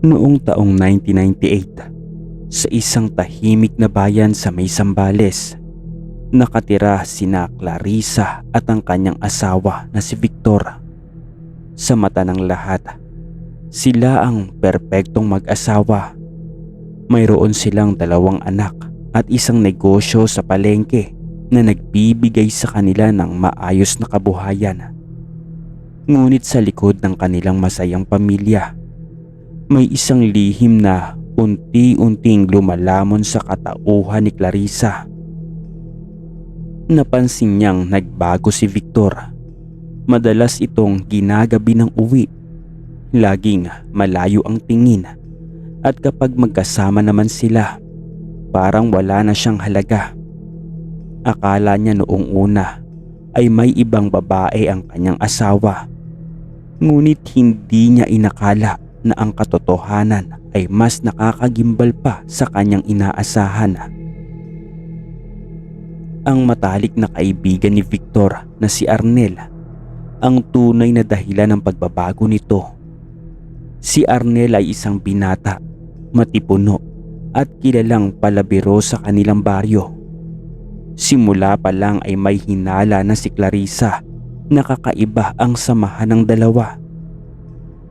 Noong taong 1998, sa isang tahimik na bayan sa may Zambales, nakatira sina Clarissa at ang kanyang asawa na si Victor. Sa mata ng lahat, sila ang perpektong mag-asawa. Mayroon silang 2 anak at isang negosyo sa palengke na nagbibigay sa kanila ng maayos na kabuhayan. Ngunit sa likod ng kanilang masayang pamilya, may isang lihim na unti-unting lumalamon sa katauhan ni Clarissa. Napansin niyang nagbago si Victor. Madalas itong ginagabi ng uwi. Laging malayo ang tingin. At kapag magkasama naman sila, parang wala na siyang halaga. Akala niya noong una ay may ibang babae ang kanyang asawa. Ngunit hindi niya inakala na ang katotohanan ay mas nakakagimbal pa sa kanyang inaasahan. Ang matalik na kaibigan ni Victor na si Arnel ang tunay na dahilan ng pagbabago nito. Si Arnel ay isang binata, matipuno at kilalang palabiro sa kanilang baryo. Simula pa lang ay may hinala na si Clarissa na kakaiba ang samahan ng dalawa.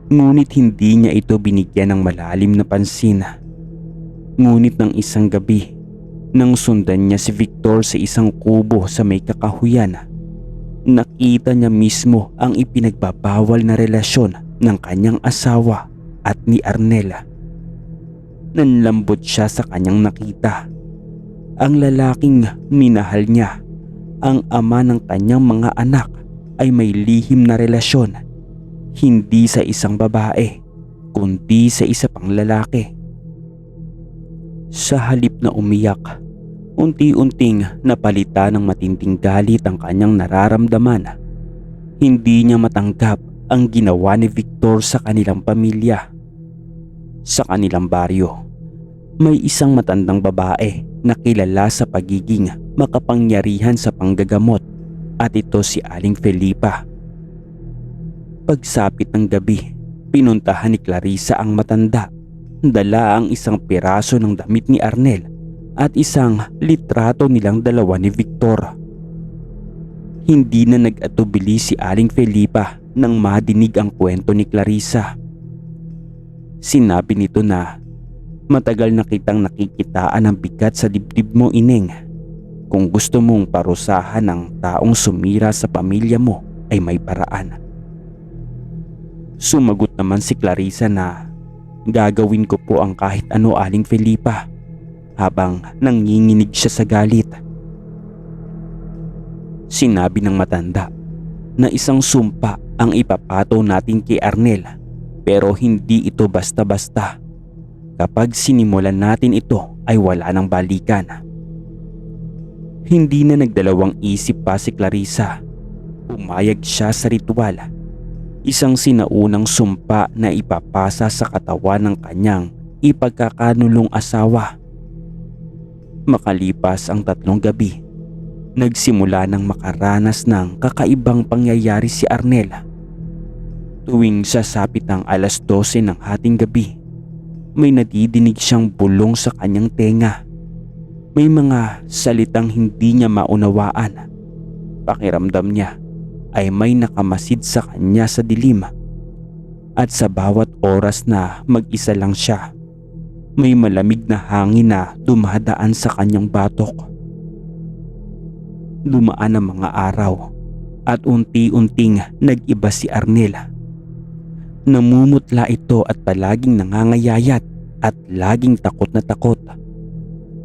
Ngunit hindi niya ito binigyan ng malalim na pansin. Ngunit ng isang gabi, nang sundan niya si Victor sa isang kubo sa may kakahuyan, nakita niya mismo ang ipinagbabawal na relasyon ng kanyang asawa at ni Arnel. Nanlambot siya sa kanyang nakita. Ang lalaking minahal niya, ang ama ng kanyang mga anak, ay may lihim na relasyon. Hindi sa isang babae, kundi sa isa pang lalaki. Sa halip na umiyak, unti-unting napalitan ng matinding galit ang kanyang nararamdaman. Hindi niya matanggap ang ginawa ni Victor sa kanilang pamilya. Sa kanilang baryo, may isang matandang babae na kilala sa pagiging makapangyarihan sa panggagamot, at ito si Aling Felipa. Pagsapit ng gabi, pinuntahan ni Clarissa ang matanda. Dala ang isang piraso ng damit ni Arnel at isang litrato nilang dalawa ni Victor. Hindi na nag-atubili si Aling Felipa nang madinig ang kwento ni Clarissa. Sinabi nito na, "Matagal na kitang nakikitaan ng bigat sa dibdib mo, Ineng. Kung gusto mong parusahan ng taong sumira sa pamilya mo ay may paraan." Sumagot naman si Clarissa na, "Gagawin ko po ang kahit ano, Aling Felipa," habang nanginginig siya sa galit. Sinabi ng matanda na isang sumpa ang ipapataw natin kay Arnel, pero hindi ito basta-basta. Kapag sinimulan natin ito ay wala nang balikan. Hindi na nagdalawang isip pa si Clarissa. Pumayag siya sa ritual. Isang sinaunang sumpa na ipapasa sa katawan ng kanyang ipagkakanulong asawa. Makalipas ang 3 gabi, nagsimula ng makaranas ng kakaibang pangyayari si Arnel. Tuwing sasapit ang 12:00 ng hating gabi, may nadidinig siyang bulong sa kanyang tenga. May mga salitang hindi niya maunawaan. Pakiramdam niya ay may nakamasid sa kanya sa dilim. At sa bawat oras na mag-isa lang siya, may malamig na hangin na dumadaan sa kanyang batok. Dumaan ang mga araw at unti-unting nag-iba si Arnel. Namumutla ito at palaging nangangayayat at laging takot na takot.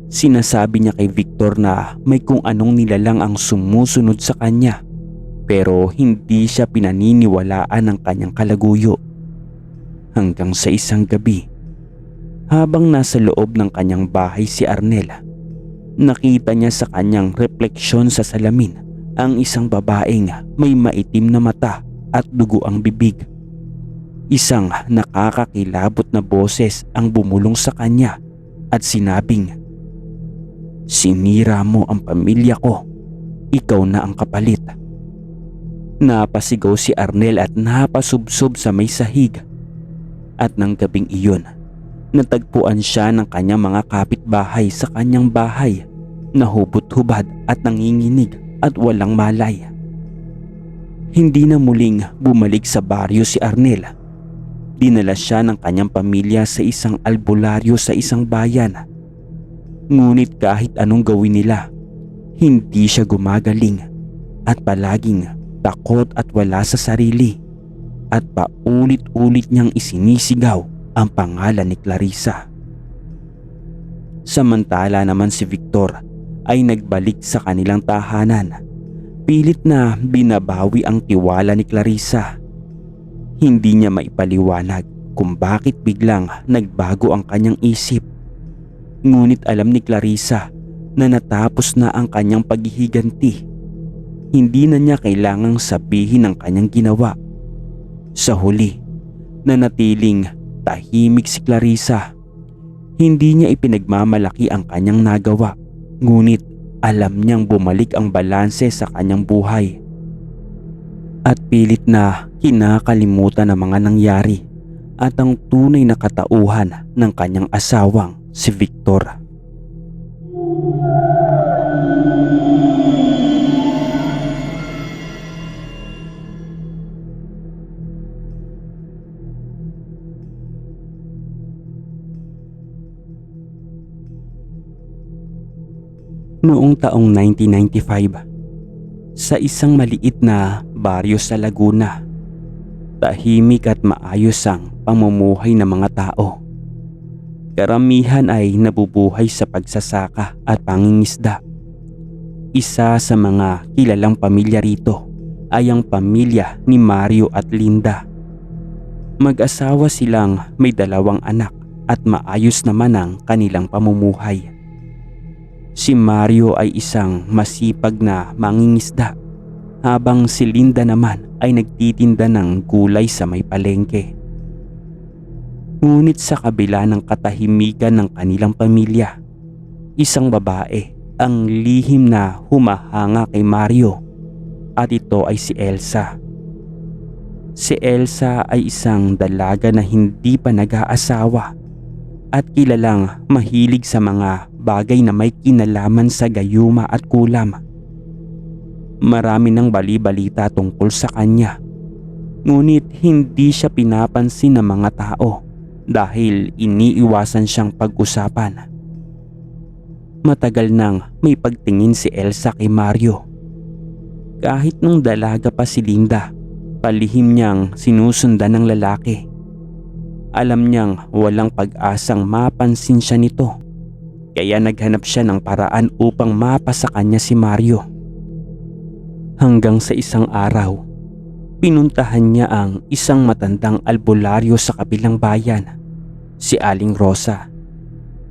Sinasabi niya kay Victor na may kung anong nilalang ang sumusunod sa kanya, pero hindi siya pinaniniwalaan ng kanyang kalaguyo. Hanggang sa isang gabi, habang nasa loob ng kanyang bahay si Arnel, nakita niya sa kanyang refleksyon sa salamin ang isang babaeng may maitim na mata at dugo ang bibig. Isang nakakakilabot na boses ang bumulong sa kanya at sinabing, "Sinira mo ang pamilya ko, ikaw na ang kapalit." Napasigaw si Arnel at napasubsob sa may sahig. At ng gabing iyon, Natagpuan siya ng kanyang mga kapitbahay sa kanyang bahay na hubot-hubad at nanginginig at walang malay. Hindi na muling bumalik sa baryo si Arnel. Dinala siya ng kanyang pamilya sa isang albularyo sa isang bayan. Ngunit kahit anong gawin nila, hindi siya gumagaling at palaging takot at wala sa sarili at paulit-ulit niyang isinisigaw ang pangalan ni Clarissa. Samantala naman si Victor ay nagbalik sa kanilang tahanan. Pilit na binabawi ang tiwala ni Clarissa. Hindi niya maipaliwanag kung bakit biglang nagbago ang kanyang isip. Ngunit alam ni Clarissa na natapos na ang kanyang paghihiganti. Hindi na niya kailangang sabihin ang kanyang ginawa. Sa huli, nanatiling tahimik si Clarissa. Hindi niya ipinagmamalaki ang kanyang nagawa, ngunit alam niyang bumalik ang balanse sa kanyang buhay. At pilit na kinakalimutan ang mga nangyari at ang tunay na katauhan ng kanyang asawang si Victor. Noong taong 1995, sa isang maliit na baryo sa Laguna, tahimik at maayos ang pamumuhay ng mga tao. Karamihan ay nabubuhay sa pagsasaka at pangingisda. Isa sa mga kilalang pamilya rito ay ang pamilya ni Mario at Linda. Mag-asawa silang may 2 anak at maayos naman ang kanilang pamumuhay. Si Mario ay isang masipag na mangingisda, habang si Linda naman ay nagtitinda ng gulay sa may palengke. Ngunit sa kabila ng katahimikan ng kanilang pamilya, isang babae ang lihim na humahanga kay Mario, at ito ay si Elsa. Si Elsa ay isang dalaga na hindi pa nag-aasawa at kilalang mahilig sa mga bagay na may kinalaman sa gayuma at kulam. Marami ng bali-balita tungkol sa kanya, ngunit hindi siya pinapansin ng mga tao dahil iniiwasan siyang pag-usapan. Matagal nang may pagtingin si Elsa kay Mario. Kahit nung dalaga pa si Linda, palihim niyang sinusundan ng lalaki. Alam niyang walang pag-asang mapansin siya nito, kaya naghanap siya ng paraan upang mapa sa kanya si Mario. Hanggang sa isang araw, pinuntahan niya ang isang matandang albularyo sa kabilang bayan, si Aling Rosa.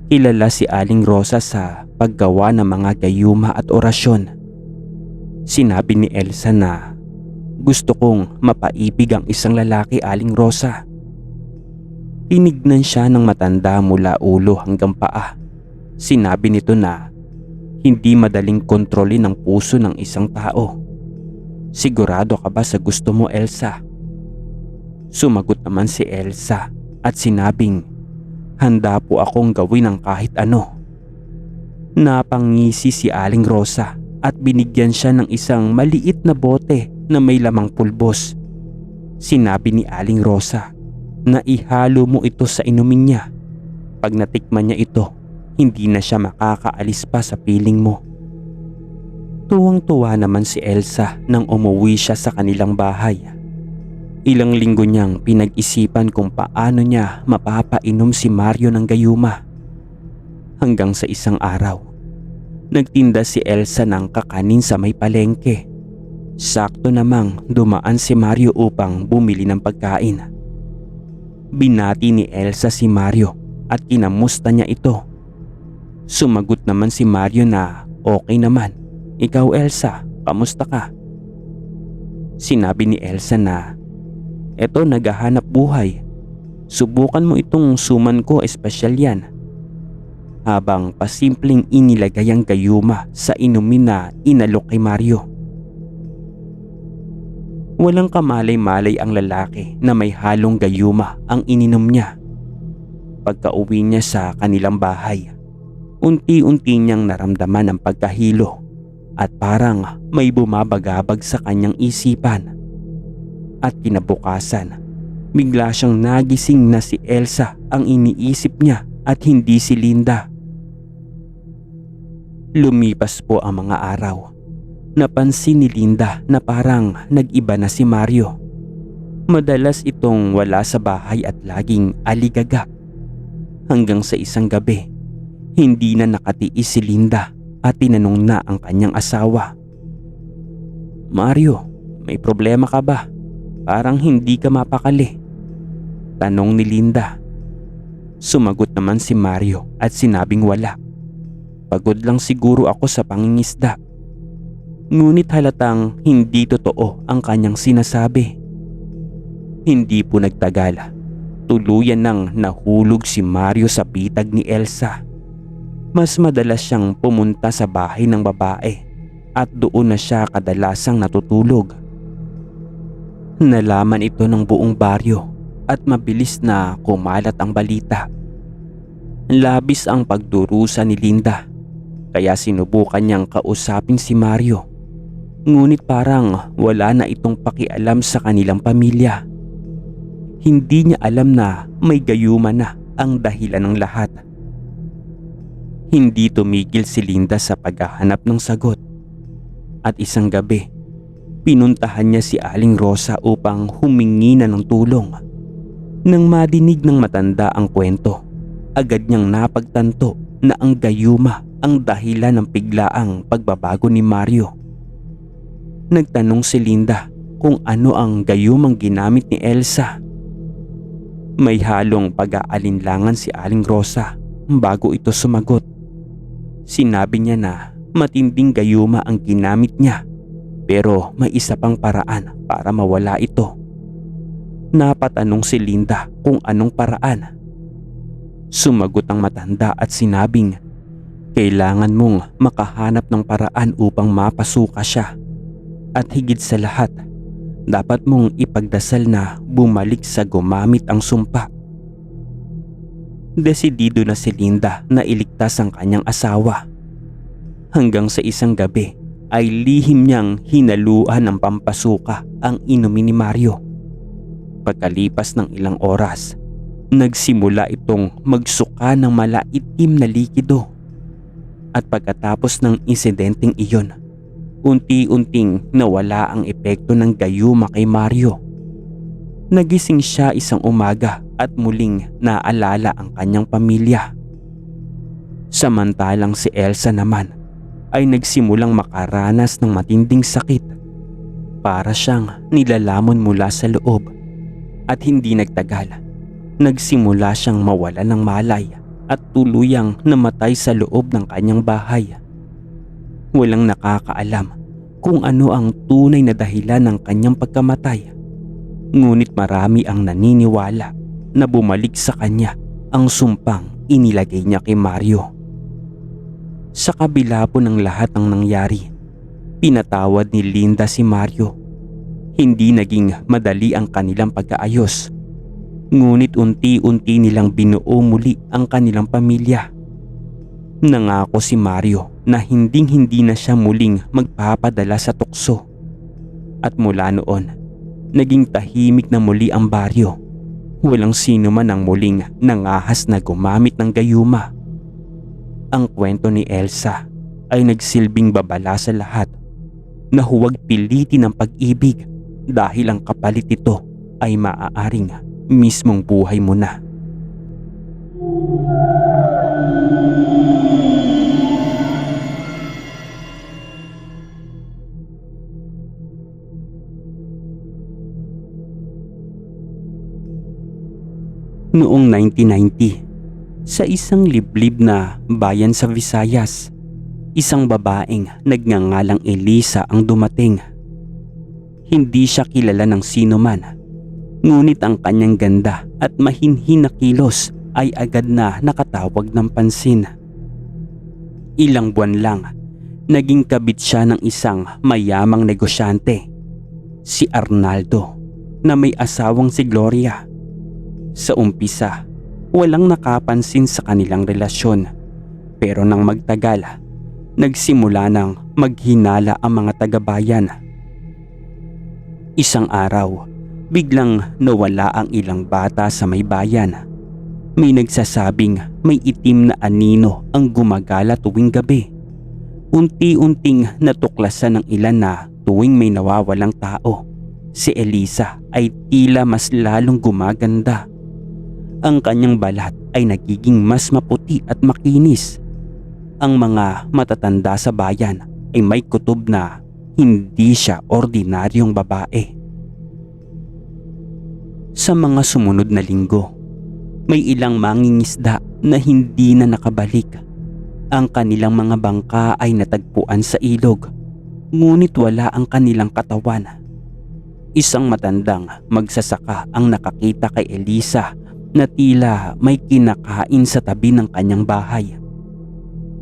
Kilala si Aling Rosa sa paggawa ng mga gayuma at orasyon. Sinabi ni Elsa na, "Gusto kong mapaibig ang isang lalaki, Aling Rosa." Tinignan siya ng matanda mula ulo hanggang paa. Sinabi nito na hindi madaling kontrolin ang puso ng isang tao. "Sigurado ka ba sa gusto mo, Elsa?" Sumagot naman si Elsa at sinabing, "Handa po akong gawin ang kahit ano." Napangisi si Aling Rosa at binigyan siya ng isang maliit na bote na may lamang pulbos. Sinabi ni Aling Rosa na ihalo mo ito sa inumin niya. Pag natikman niya ito, hindi na siya makakaalis pa sa piling mo. Tuwang-tuwa naman si Elsa nang umuwi siya sa kanilang bahay. Ilang linggo niyang pinag-isipan kung paano niya mapapainom si Mario ng gayuma. Hanggang sa isang araw, nagtinda si Elsa ng kakanin sa may palengke. Sakto namang dumaan si Mario upang bumili ng pagkain. Binati ni Elsa si Mario at kinamusta niya ito. Sumagot naman si Mario na okay naman. "Ikaw, Elsa, kamusta ka?" Sinabi ni Elsa na, "Eto, naghahanap buhay. Subukan mo itong suman ko, espesyal yan." Habang pasimpleng inilagay ang gayuma sa inumin na inalok kay Mario. Walang kamalay-malay ang lalaki na may halong gayuma ang ininom niya. pagka-uwi niya sa kanilang bahay, unti-unti niyang naramdaman ang pagkahilo at parang may bumabagabag sa kanyang isipan. At kinabukasan, bigla siyang nagising na si Elsa ang iniisip niya at hindi si Linda. Lumipas po ang mga araw. Napansin ni Linda na parang nag-iba na si Mario. Madalas itong wala sa bahay at laging aligaga. Hanggang sa isang gabi, hindi na nakatiis si Linda at tinanong na ang kanyang asawa. "Mario, may problema ka ba? Parang hindi ka mapakali," tanong ni Linda. Sumagot naman si Mario at sinabing wala. "Pagod lang siguro ako sa pangingisda." Ngunit halatang hindi totoo ang kanyang sinasabi. Hindi po nagtagal, tuluyan nang nahulog si Mario sa bitag ni Elsa. Mas madalas siyang pumunta sa bahay ng babae at doon na siya kadalasang natutulog. Nalaman ito ng buong baryo at mabilis na kumalat ang balita. Labis ang pagdurusa ni Linda, kaya sinubukan niyang kausapin si Mario. Ngunit parang wala na itong pakialam sa kanilang pamilya. Hindi niya alam na may gayuma na ang dahilan ng lahat. Hindi tumigil si Linda sa paghahanap ng sagot. At isang gabi, pinuntahan niya si Aling Rosa upang humingi na ng tulong. Nang madinig ng matanda ang kwento, agad niyang napagtanto na ang gayuma ang dahilan ng biglaang pagbabago ni Mario. Nagtanong si Linda kung ano ang gayumang ginamit ni Elsa. May halong pag-aalinlangan si Aling Rosa bago ito sumagot. Sinabi niya na matinding gayuma ang ginamit niya, pero may isa pang paraan para mawala ito. Napatanong si Linda kung anong paraan. Sumagot ang matanda at sinabing kailangan mong makahanap ng paraan upang mapasuka siya. At higit sa lahat, dapat mong ipagdasal na bumalik sa gumamit ang sumpa. Desidido na si Linda na iligtas ang kanyang asawa. Hanggang sa isang gabi ay lihim niyang hinaluan ng pampasuka ang inumin ni Mario. Pagkalipas ng ilang oras, nagsimula itong magsuka ng malaitim na likido. At pagkatapos ng insidenteng iyon, unti-unting nawala ang epekto ng gayuma kay Mario. Nagising siya isang umaga at muling naalala ang kanyang pamilya. Samantalang si Elsa naman ay nagsimulang makaranas ng matinding sakit. Para siyang nilalamon mula sa loob at hindi nagtagal, nagsimula siyang mawala ng malay at tuluyang namatay sa loob ng kanyang bahay. Walang nakakaalam kung ano ang tunay na dahilan ng kanyang pagkamatay. Ngunit marami ang naniniwala na bumalik sa kanya ang sumpang inilagay niya kay Mario. Sa kabila po ng lahat ng nangyari, pinatawad ni Linda si Mario. Hindi naging madali ang kanilang pagkaayos. Ngunit unti-unti nilang binuo muli ang kanilang pamilya. Nangako si Mario na hinding-hindi na siya muling magpapadala sa tukso. At mula noon, naging tahimik na muli ang baryo. Walang sino man ang muling nangahas na gumamit ng gayuma. Ang kwento ni Elsa ay nagsilbing babala sa lahat na huwag pilitin ang pag-ibig dahil ang kapalit nito ay maaaring mismong buhay mo na. Noong 1990, sa isang liblib na bayan sa Visayas, isang babaeng nagngangalang Elisa ang dumating. Hindi siya kilala ng sino man, ngunit ang kanyang ganda at mahinhin na kilos ay agad na nakatawag ng pansin. Ilang buwan lang, naging kabit siya ng isang mayamang negosyante, si Arnaldo, na may asawang si Gloria. Sa umpisa, walang nakapansin sa kanilang relasyon. Pero nang magtagal, nagsimula nang maghinala ang mga taga-bayan. Isang araw, biglang nawala ang ilang bata sa may bayan. May nagsasabing may itim na anino ang gumagala tuwing gabi. Unti-unting natuklasan ng ilan na tuwing may nawawalang tao, si Elisa ay tila mas lalong gumaganda. Ang kanyang balat ay nagiging mas maputi at makinis. Ang mga matatanda sa bayan ay may kutob na hindi siya ordinaryong babae. Sa mga sumunod na linggo, may ilang mangingisda na hindi na nakabalik. Ang kanilang mga bangka ay natagpuan sa ilog, ngunit wala ang kanilang katawan. Isang matandang magsasaka ang nakakita kay Elisa na tila may kinakain sa tabi ng kanyang bahay.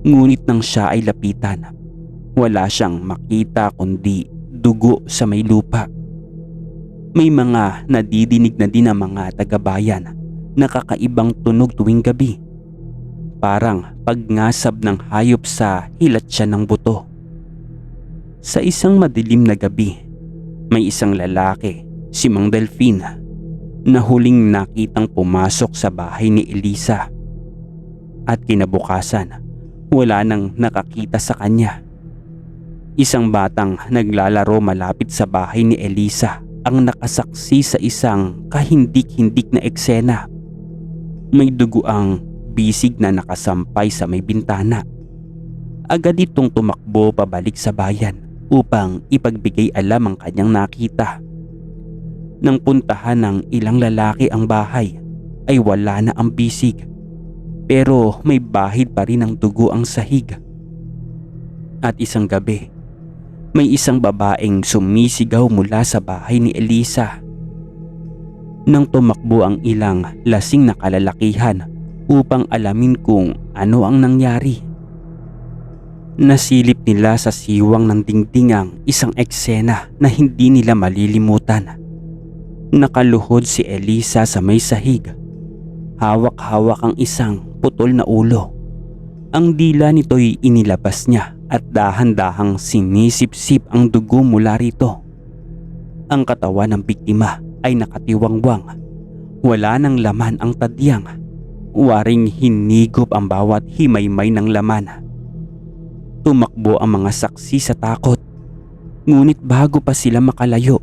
Ngunit nang siya ay lapitan, wala siyang makita kundi dugo sa may lupa. May mga nadidinig na din ang mga taga-bayan na kakaibang tunog tuwing gabi. Parang pagngasab ng hayop sa hilatsa ng buto. Sa isang madilim na gabi, may isang lalaki, si Mang Delfin, na huling nakitang pumasok sa bahay ni Elisa. At kinabukasan, wala nang nakakita sa kanya. Isang batang naglalaro malapit sa bahay ni Elisa ang nakasaksi sa isang kahindik-hindik na eksena. May duguang bisig na nakasampay sa may bintana. Agad itong tumakbo pabalik sa bayan upang ipagbigay alam ang kanyang nakita. Nang puntahan ng ilang lalaki ang bahay, ay wala na ang bisig, pero may bahid pa rin ng dugo ang sahig. At isang gabi, may isang babaeng sumisigaw mula sa bahay ni Elisa. Nang tumakbo ang ilang lasing na kalalakihan upang alamin kung ano ang nangyari, nasilip nila sa siwang ng dingding ang isang eksena na hindi nila malilimutan. Nakaluhod si Elisa sa may sahig. Hawak-hawak ang isang putol na ulo. Ang dila nito'y inilabas niya at dahan-dahang sinisip-sip ang dugo mula rito. Ang katawan ng biktima ay nakatiwangwang. Wala nang laman ang tadyang. Waring hinigop ang bawat himaymay ng laman. Tumakbo ang mga saksi sa takot. Ngunit bago pa sila makalayo,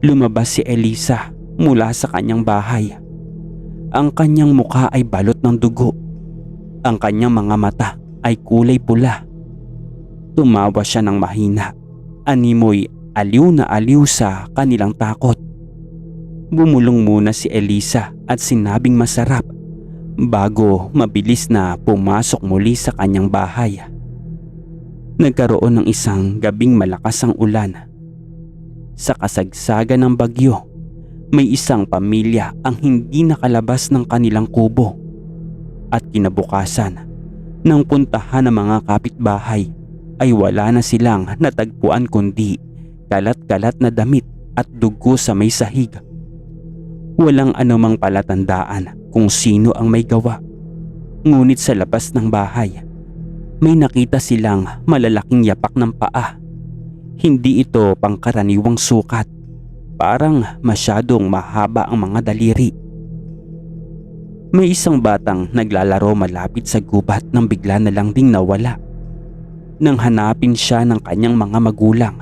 lumabas si Elisa mula sa kanyang bahay. Ang kanyang mukha ay balot ng dugo. Ang kanyang mga mata ay kulay pula. Tumawa siya ng mahina. Animoy aliw na aliw sa kanilang takot. Bumulong muna si Elisa at sinabing masarap bago mabilis na pumasok muli sa kanyang bahay. Nagkaroon ng isang gabing malakas ang ulan. Sa kasagsagan ng bagyo, may isang pamilya ang hindi nakalabas ng kanilang kubo. At kinabukasan, nang puntahan ng mga kapitbahay, ay wala na silang natagpuan kundi kalat-kalat na damit at dugo sa may sahig. Walang anumang palatandaan kung sino ang may gawa. Ngunit sa labas ng bahay, may nakita silang malalaking yapak ng paa. Hindi ito pangkaraniwang sukat. Parang masyadong mahaba ang mga daliri. May isang batang naglalaro malapit sa gubat nang bigla na lang ding nawala. Nang hanapin siya ng kanyang mga magulang,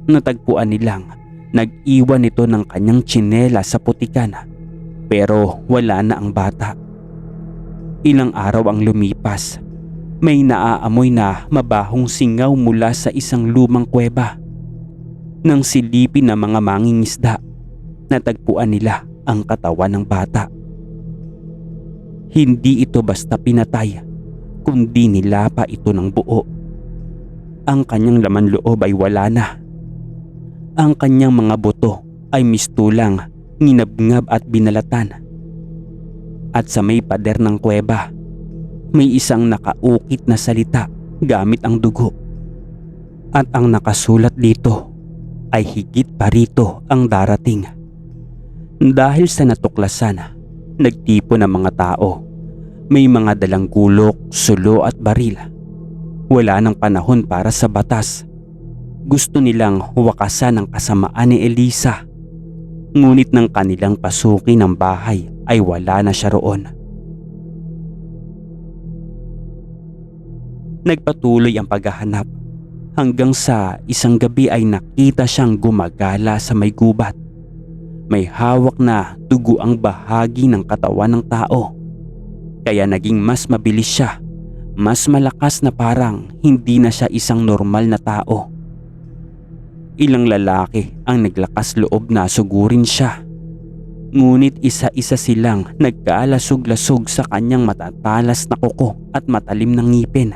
natagpuan nilang nag-iwan ito ng kanyang tsinela sa putikan, pero wala na ang bata. Ilang araw ang lumipas, may naaamoy na mabahong singaw mula sa isang lumang kuweba. Nang silipin ng mga mangingisda, natagpuan nila ang katawan ng bata. Hindi ito basta pinatay, kundi nilapa ito ng buo. Ang kanyang laman loob ay wala na. Ang kanyang mga buto ay mistulang, nginabngab at binalatan. At sa may pader ng kuweba, may isang nakaukit na salita gamit ang dugo. At ang nakasulat dito ay higit pa rito ang darating. Dahil sa natuklasan, Nagtipon ang mga tao. May mga dalang gulok, sulo at baril. Wala nang panahon para sa batas. Gusto nilang wakasan ang kasamaan ni Elisa. Ngunit nang kanilang pasukin ang bahay ay wala na siya roon. Nagpatuloy ang paghahanap hanggang sa isang gabi ay nakita siyang gumagala sa may gubat. May hawak na dugo ang bahagi ng katawan ng tao. Kaya naging mas mabilis siya, mas malakas na parang hindi na siya isang normal na tao. Ilang lalaki ang naglakas loob na sugurin siya. Ngunit isa-isa silang nagkaalasog-lasog sa kanyang matatalas na kuko at matalim na ngipin.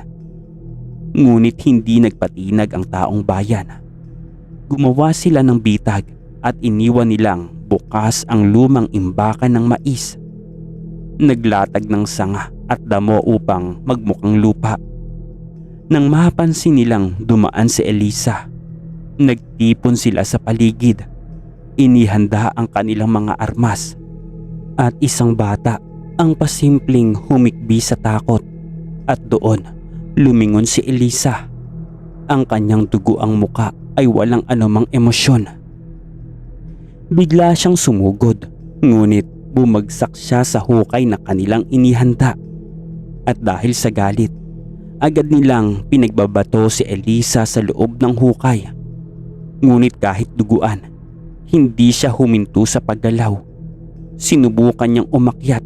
Ngunit hindi nagpatinag ang taong bayan. Gumawa sila ng bitag at iniwan nilang bukas ang lumang imbakan ng mais. Naglatag ng sanga at damo upang magmukhang lupa. Nang mapansin nilang dumaan si Elisa, nagtipon sila sa paligid. Inihanda ang kanilang mga armas at isang bata ang pasimpleng humikbi sa takot. At doon lumingon si Elisa. Ang kanyang duguang muka ay walang anumang emosyon. Bigla siyang sumugod, ngunit bumagsak siya sa hukay na kanilang inihanda. At dahil sa galit, agad nilang pinagbabato si Elisa sa loob ng hukay. Ngunit kahit duguan, hindi siya huminto sa paggalaw. Sinubukan niyang umakyat,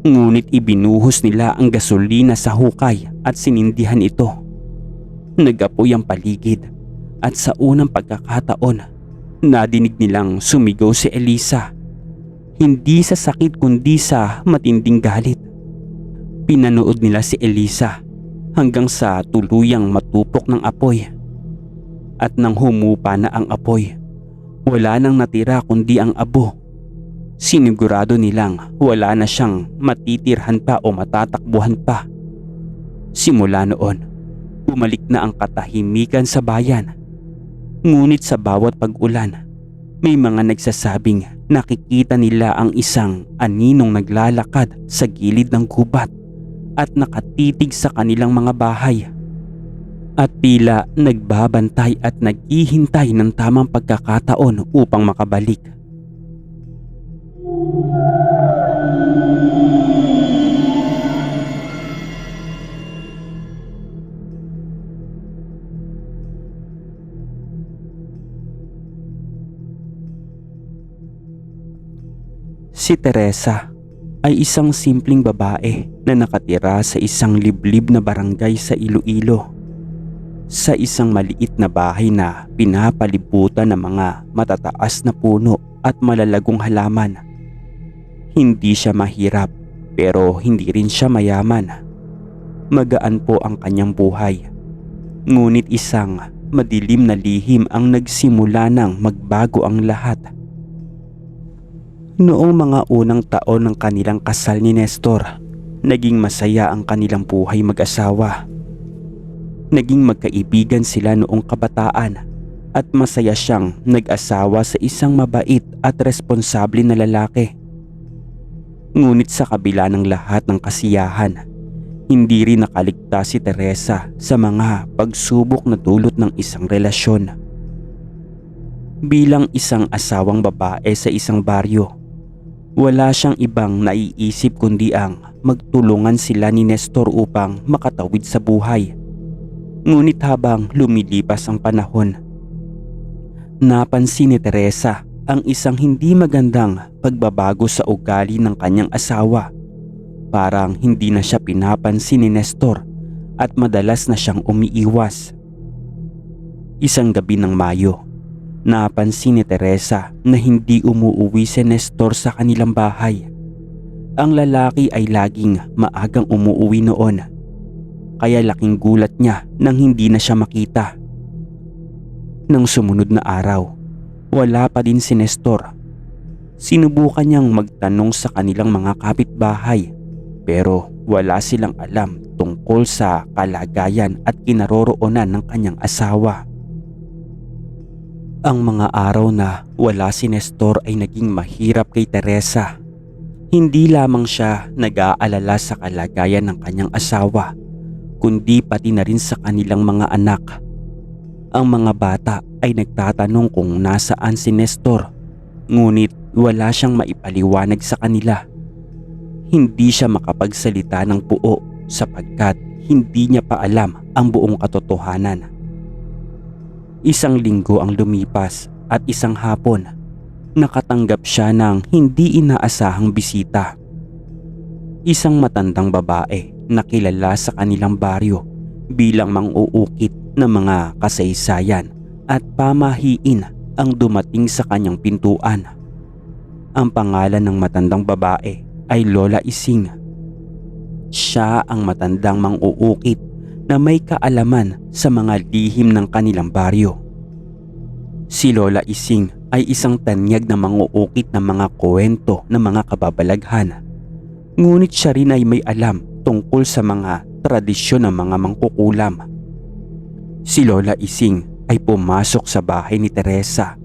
ngunit ibinuhos nila ang gasolina sa hukay at sinindihan ito. Nagapoy ang paligid at sa unang pagkakataon, nadinig nilang sumigaw si Elisa. Hindi sa sakit kundi sa matinding galit. Pinanood nila si Elisa hanggang sa tuluyang matupok ng apoy. At nang humupa na ang apoy, wala nang natira kundi ang abo. Sinigurado nilang wala na siyang matitirhan pa o matatakbuhan pa. Simula noon, bumalik na ang katahimikan sa bayan. Ngunit sa bawat pag-ulan, may mga nagsasabing nakikita nila ang isang aninong naglalakad sa gilid ng gubat at nakatitig sa kanilang mga bahay. At tila nagbabantay at naghihintay ng tamang pagkakataon upang makabalik. Si Teresa ay isang simpleng babae na nakatira sa isang liblib na barangay sa Iloilo. Sa isang maliit na bahay na pinapalibutan ng mga matataas na puno at malalagong halaman. Hindi siya mahirap pero hindi rin siya mayaman. Magaan po ang kanyang buhay. Ngunit isang madilim na lihim ang nagsimula nang magbago ang lahat. Noong mga unang taon ng kanilang kasal ni Nestor, naging masaya ang kanilang buhay mag-asawa. Naging magkaibigan sila noong kabataan at masaya siyang nag-asawa sa isang mabait at responsable na lalaki. Ngunit sa kabila ng lahat ng kasiyahan, hindi rin nakaligtas si Teresa sa mga pagsubok na dulot ng isang relasyon. Bilang isang asawang babae sa isang baryo, wala siyang ibang naiisip kundi ang magtulungan sila ni Nestor upang makatawid sa buhay. Ngunit habang lumilipas ang panahon, napansin ni Teresa ang isang hindi magandang pagbabago sa ugali ng kanyang asawa. Parang hindi na siya pinapansin ni Nestor at madalas na siyang umiiwas. Isang gabi ng Mayo, napansin ni Teresa na hindi umuuwi si Nestor sa kanilang bahay. Ang lalaki ay laging maagang umuuwi noon. Kaya laking gulat niya nang hindi na siya makita. Nang sumunod na araw, wala pa din si Nestor. Sinubukan niyang magtanong sa kanilang mga kapitbahay pero wala silang alam tungkol sa kalagayan at kinaroroonan ng kanyang asawa. Ang mga araw na wala si Nestor ay naging mahirap kay Teresa. Hindi lamang siya nag-aalala sa kalagayan ng kanyang asawa, kundi pati na rin sa kanilang mga anak. Ang mga bata ay nagtatanong kung nasaan si Nestor, ngunit wala siyang maipaliwanag sa kanila. Hindi siya makapagsalita ng buo sapagkat hindi niya pa alam ang buong katotohanan. Isang linggo ang lumipas at isang hapon, nakatanggap siya ng hindi inaasahang bisita. Isang matandang babae na kilala sa kanilang baryo bilang mang-uukit ng mga kasaysayan at pamahiin ang dumating sa kanyang pintuan. Ang pangalan ng matandang babae ay Lola Ising. Siya ang matandang mang-uukit na may kaalaman sa mga lihim ng kanilang baryo. Si Lola Ising ay isang tanyag na mang-uukit ng mga kwento ng mga kababalaghan. Ngunit siya rin ay may alam tungkol sa mga tradisyon ng mga mangkukulam. Si Lola Ising ay pumasok sa bahay ni Teresa.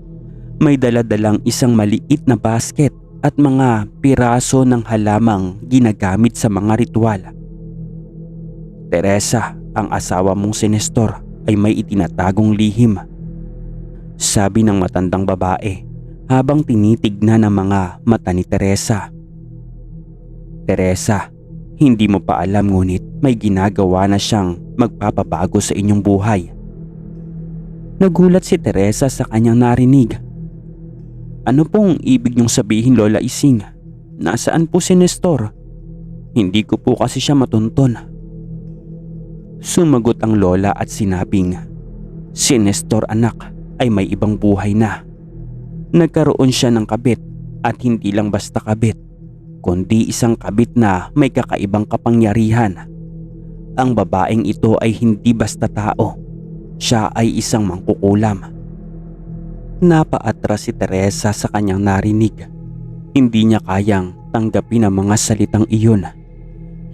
May dala-dalang isang maliit na basket at mga piraso ng halamang ginagamit sa mga ritual. Teresa, ang asawa mong si Nestor ay may itinatagong lihim, sabi ng matandang babae habang tinitignan ng mga mata ni Teresa. Teresa, hindi mo pa alam ngunit may ginagawa na siyang magpapabago sa inyong buhay. Nagulat si Teresa sa kanyang narinig. Ano pong ibig niyong sabihin, Lola Ising? Nasaan po si Nestor? Hindi ko po kasi siya matunton. Sumagot ang lola at sinabing, si Nestor anak ay may ibang buhay na. Nagkaroon siya ng kabit at hindi lang basta kabit, kundi isang kabit na may kakaibang kapangyarihan. Ang babaeng ito ay hindi basta tao. Siya ay isang mangkukulam. Napaatras si Teresa sa kanyang narinig. Hindi niya kayang tanggapin ang mga salitang iyon.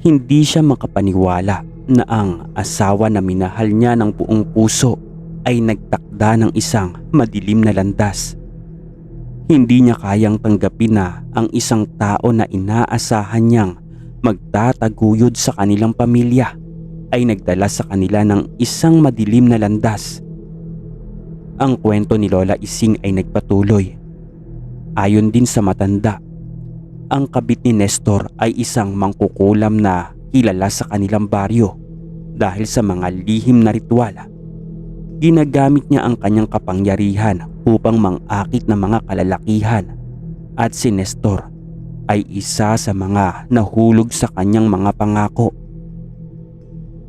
Hindi siya makapaniwala na ang asawa na minahal niya ng buong puso ay nagtakda ng isang madilim na landas. Hindi niya kayang tanggapin na ang isang tao na inaasahan niyang magtataguyod sa kanilang pamilya ay nagdala sa kanila ng isang madilim na landas. Ang kwento ni Lola Ising ay nagpatuloy. Ayon din sa matanda, ang kabit ni Nestor ay isang mangkukulam na kilala sa kanilang baryo dahil sa mga lihim na ritual. Ginagamit niya ang kanyang kapangyarihan upang mang-akit ng mga kalalakihan at si Nestor ay isa sa mga nahulog sa kanyang mga pangako.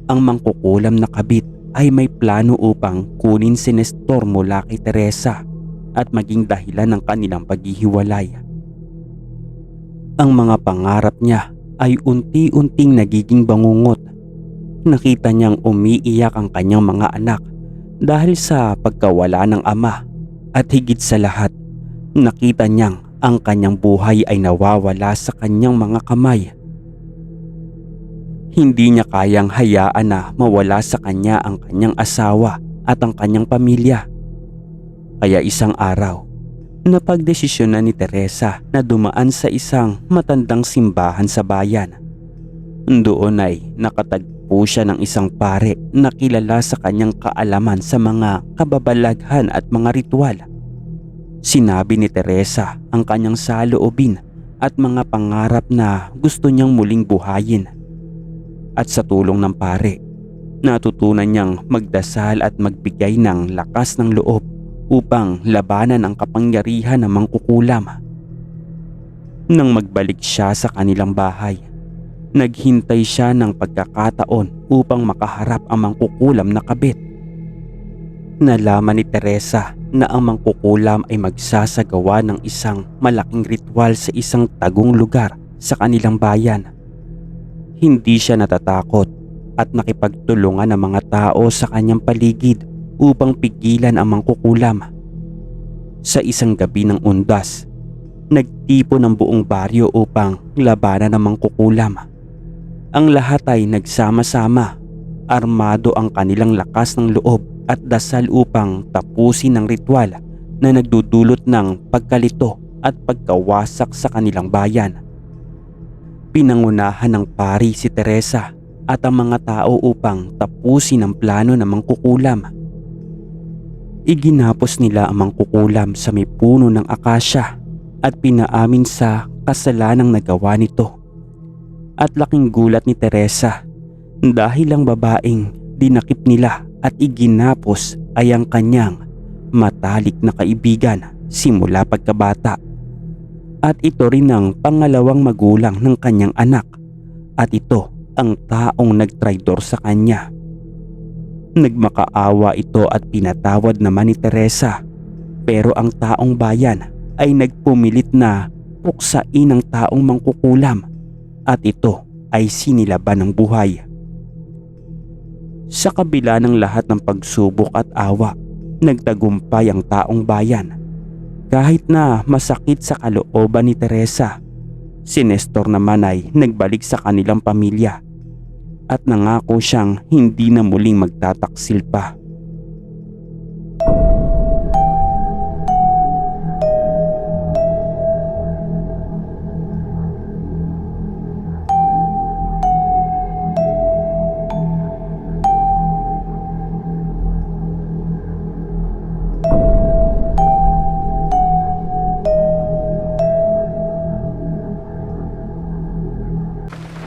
Ang mangkukulam na kabit ay may plano upang kunin si Nestor mula kay Teresa at maging dahilan ng kanilang paghihiwalay. Ang mga pangarap niya ay unti-unting nagiging bangungot. Nakita niyang umiiyak ang kanyang mga anak dahil sa pagkawala ng ama at higit sa lahat, nakita niyang ang kanyang buhay ay nawawala sa kanyang mga kamay. Hindi niya kayang hayaan na mawala sa kanya ang kanyang asawa at ang kanyang pamilya. Kaya isang araw, napagdesisyonan ni Teresa na dumaan sa isang matandang simbahan sa bayan. Doon ay nakatagpo siya ng isang pare na kilala sa kanyang kaalaman sa mga kababalaghan at mga ritual. Sinabi ni Teresa ang kanyang saloobin at mga pangarap na gusto niyang muling buhayin. At sa tulong ng pare, natutunan niyang magdasal at magbigay ng lakas ng loob upang labanan ang kapangyarihan ng mangkukulam. Nang magbalik siya sa kanilang bahay, naghintay siya ng pagkakataon upang makaharap ang mangkukulam na kabit. Nalaman ni Teresa na ang mangkukulam ay magsasagawa ng isang malaking ritual sa isang tagong lugar sa kanilang bayan. Hindi siya natatakot at nakipagtulungan ng mga tao sa kanyang paligid upang pigilan ang mangkukulam. Sa isang gabi ng undas, nagtipon ng buong baryo upang labanan ang mangkukulam. Ang lahat ay nagsama-sama, armado ang kanilang lakas ng loob at dasal upang tapusin ang ritual na nagdudulot ng pagkalito at pagkawasak sa kanilang bayan. Pinangunahan ng pari si Teresa at ang mga tao upang tapusin ang plano ng mangkukulam. Iginapos nila ang mangkukulam sa may puno ng akasya at pinaamin sa kasalanang nagawa nito. At laking gulat ni Teresa dahil ang babaeng dinakip nila at iginapos ay ang kanyang matalik na kaibigan simula pagkabata. At ito rin ang pangalawang magulang ng kanyang anak at ito ang taong nagtraidor sa kanya. Nagmakaawa ito at pinatawad naman ni Teresa, pero ang taong bayan ay nagpumilit na puksain ang taong mangkukulam at ito ay sinilaban ng buhay. Sa kabila ng lahat ng pagsubok at awa, nagtagumpay ang taong bayan. Kahit na masakit sa kalooban ni Teresa, si Nestor naman ay nagbalik sa kanilang pamilya at nangako siyang hindi na muling magtataksil pa.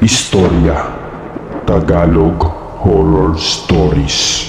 Istorya Tagalog Horror Stories.